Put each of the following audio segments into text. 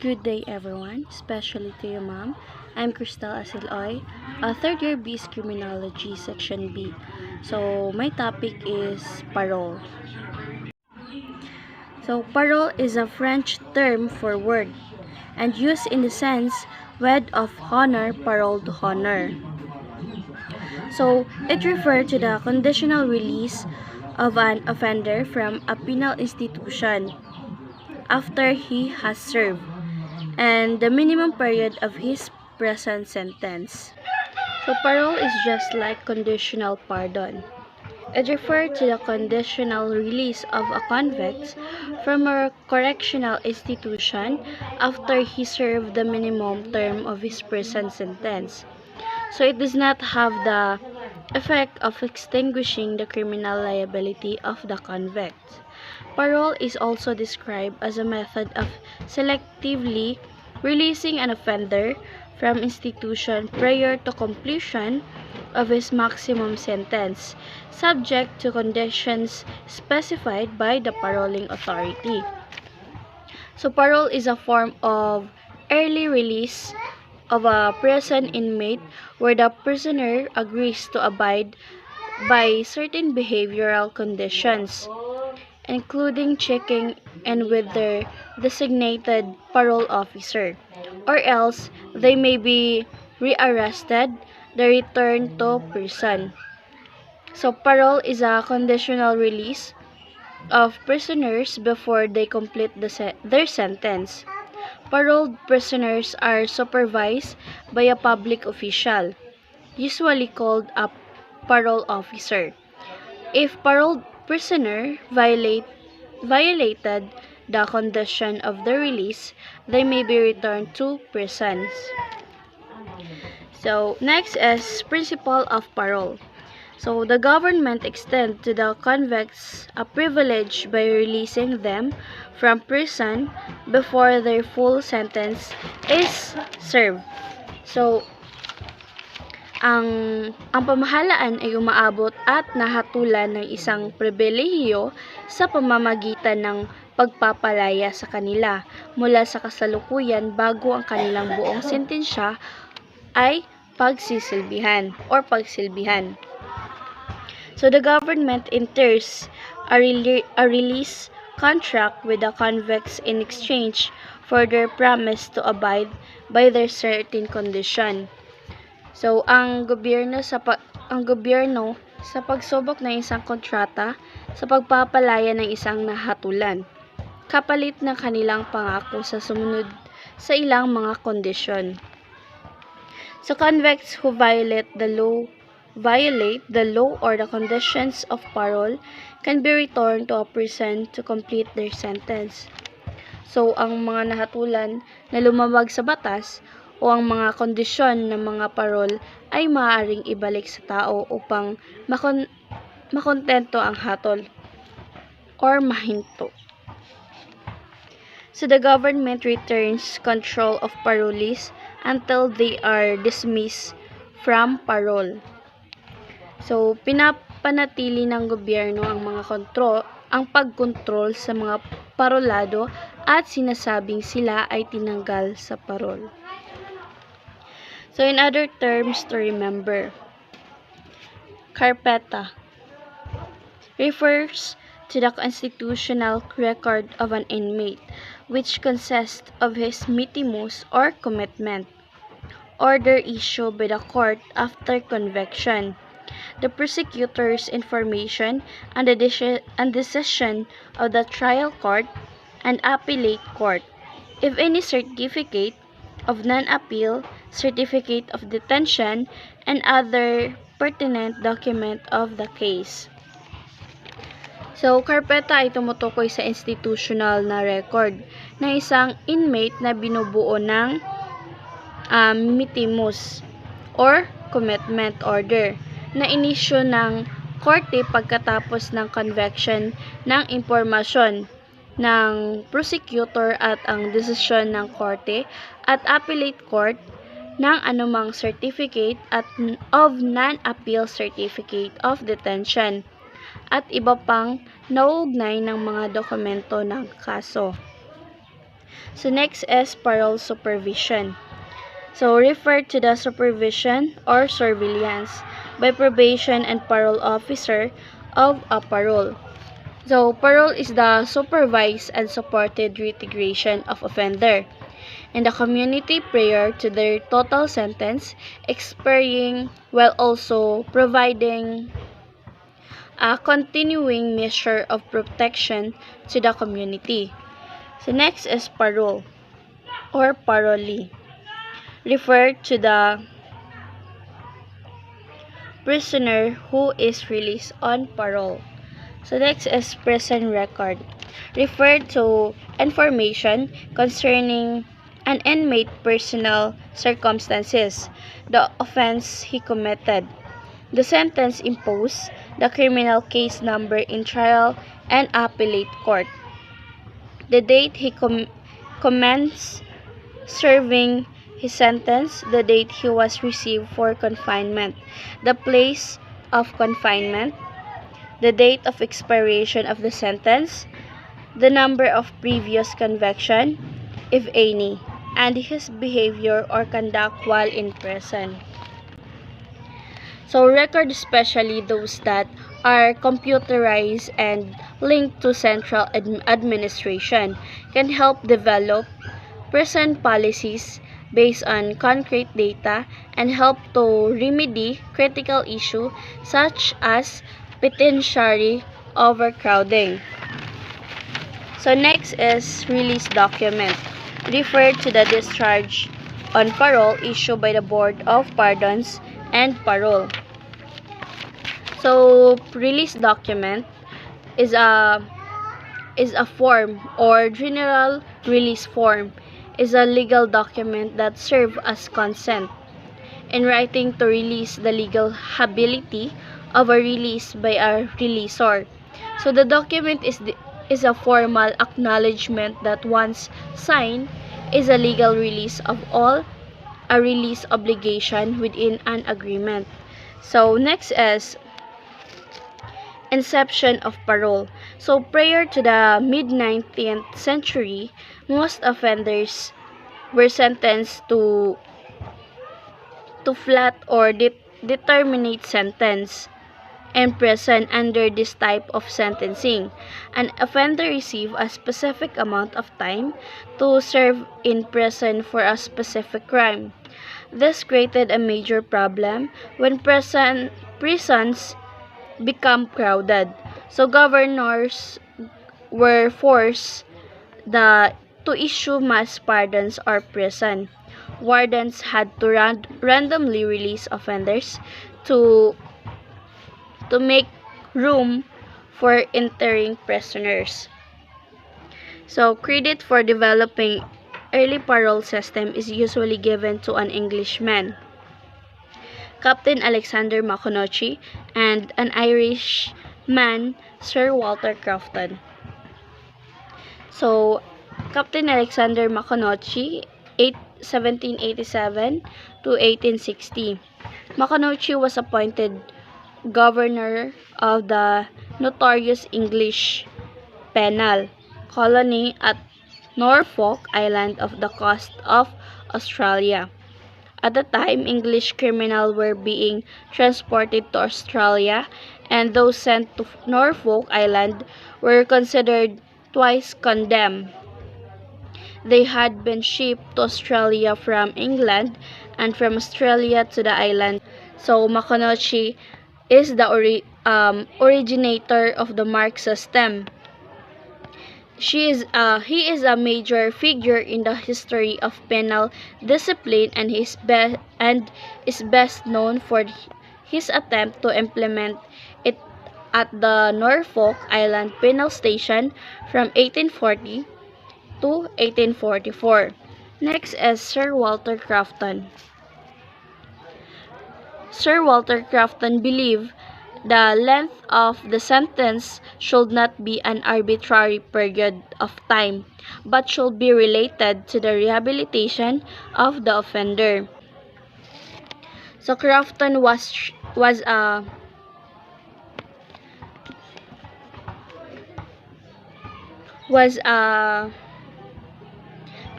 Good day everyone, especially to you ma'am. I'm Asil-oy, a third year BS Criminology Section B. So my topic is parole. So parole is a French term for word and used in the sense wed of honor, parole to honor. So it refers to the conditional release of an offender from a penal institution after he has served and the minimum period of his present sentence. So parole is just like conditional pardon. It refers to the conditional release of a convict from a correctional institution after he served the minimum term of his present sentence. So it does not have the effect of extinguishing the criminal liability of the convict. Parole is also described as a method of selectively releasing an offender from institution prior to completion of his maximum sentence, subject to conditions specified by the paroling authority. So parole is a form of early release of a prison inmate where the prisoner agrees to abide by certain behavioral conditions, including checking in with their designated parole officer, or else they may be rearrested, the return to prison. So parole is a conditional release of prisoners before they complete their sentence. Paroled prisoners are supervised by a public official, usually called a parole officer. If paroled prisoner violated the condition of the release, they may be returned to prisons. So next is principle of parole. So the government extends to the convicts a privilege by releasing them from prison before their full sentence is served. So ang pamahalaan ay umaabot at nahatulan ng isang pribilehiyo sa pamamagitan ng pagpapalaya sa kanila mula sa kasalukuyan bago ang kanilang buong sentensya ay pagsilbihan. So the government enters a release contract with the convicts in exchange for their promise to abide by their certain condition. So ang gobyerno sa pagsubok ng isang kontrata sa pagpapalaya ng isang nahatulan, kapalit ng kanilang pangako sa sumunod sa ilang mga kondisyon. So convicts who violate the law or the conditions of parole can be returned to a prison to complete their sentence. So ang mga nahatulan na lumabag sa batas o ang mga kondisyon ng mga parol ay maaaring ibalik sa tao upang makontento ang hatol or mahinto. So the government returns control of parolees until they are dismissed from parole. So pinapanatili ng gobyerno ang pagkontrol sa mga parolado at sinasabing sila ay tinanggal sa parol. So in other terms to remember, carpeta refers to the constitutional record of an inmate, which consists of his mitimus or commitment, order issued by the court after conviction, the prosecutor's information and the decision of the trial court and appellate court, if any certificate of non-appeal, certificate of detention, and other pertinent document of the case. So, karpeta ay tumutukoy sa institutional na record ng isang inmate na binubuo ng mitimus or commitment order na inisyu ng korte pagkatapos ng conviction ng impormasyon ng prosecutor at ang desisyon ng korte at appellate court ng anumang certificate of non-appeal certificate of detention at iba pang nauugnay ng mga dokumento ng kaso. So next is parole supervision. So refer to the supervision or surveillance by probation and parole officer of a parole. So parole is the supervised and supported reintegration of offender in the community prior to their total sentence expiring, while also providing a continuing measure of protection to the community. So next is parole or parolee. Refer to the prisoner who is released on parole. So next is prison record. Refer to information concerning an inmate personal circumstances, the offense he committed, the sentence imposed, the criminal case number in trial and appellate court, the date he commenced serving his sentence, the date he was received for confinement, the place of confinement, the date of expiration of the sentence, the number of previous conviction, if any, and his behavior or conduct while in prison. So record, especially those that are computerized and linked to central administration, can help develop prison policies based on concrete data and help to remedy critical issues such as penitentiary overcrowding. So next is release document. Refer to the discharge on parole issued by the Board of Pardons and Parole. So release document is a form, or general release form is a legal document that serves as consent in writing to release the legal ability of a release by a releasor. So the document is a formal acknowledgement that once signed is a legal release of all a release obligation within an agreement. So next is inception of parole. So prior to the mid-19th century, most offenders were sentenced to flat or determinate sentence in prison. Under this type of sentencing, an offender received a specific amount of time to serve in prison for a specific crime. This created a major problem when prisons become crowded. So governors were forced to issue mass pardons or prison. Wardens had to randomly release offenders to make room for entering prisoners. So credit for developing early parole system is usually given to an Englishman, Captain Alexander Maconochie, and an Irishman, Sir Walter Crofton. So Captain Alexander Maconochie, 1787 to 1860. Maconochie was appointed governor of the notorious English penal colony at Norfolk Island off the coast of Australia. At the time, English criminals were being transported to Australia, and those sent to Norfolk Island were considered twice condemned. They had been shipped to Australia from England and from Australia to the island. So Maconochie is the originator of the mark system. He is a major figure in the history of penal discipline, and is best known for his attempt to implement it at the Norfolk Island Penal Station from 1840 to 1844. Next is Sir Walter Crofton. Sir Walter Crofton believed the length of the sentence should not be an arbitrary period of time, but should be related to the rehabilitation of the offender. So Crofton was a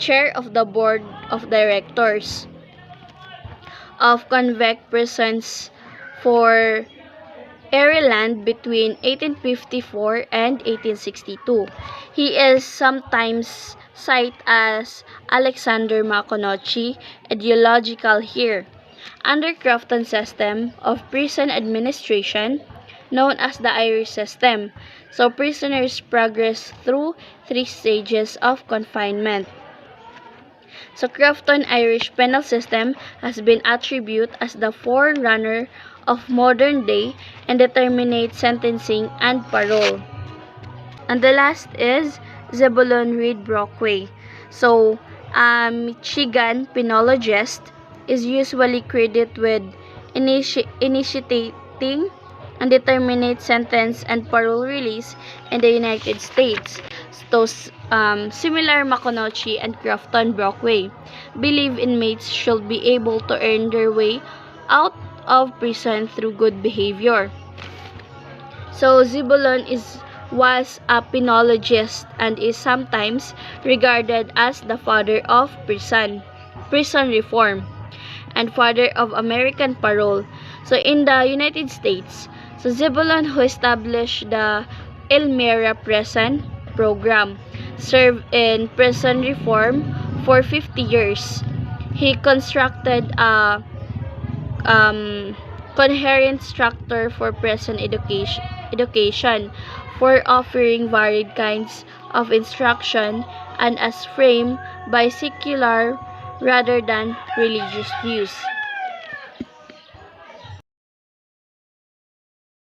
chair of the board of directors of convict prisons for Ireland between 1854 and 1862. He is sometimes cited as Alexander Maconochie, ideological here. Under Crofton's system of prison administration, known as the Irish system, so prisoners progress through 3 stages of confinement. So Crofton Irish penal system has been attributed as the forerunner of modern day indeterminate sentencing and parole. And the last is Zebulon Reed Brockway. So, a Michigan penologist is usually credited with initiating indeterminate sentence and parole release in the United States. So, similar Maconochie and Crofton Brockway believe inmates should be able to earn their way out of prison through good behavior. So Zebulon was a penologist and is sometimes regarded as the father of prison reform, and father of American parole. So in the United States, so Zebulon, who established the Elmira Prison program, served in prison reform for 50 years. He constructed a coherent structure for prison education for offering varied kinds of instruction and as framed by secular rather than religious views.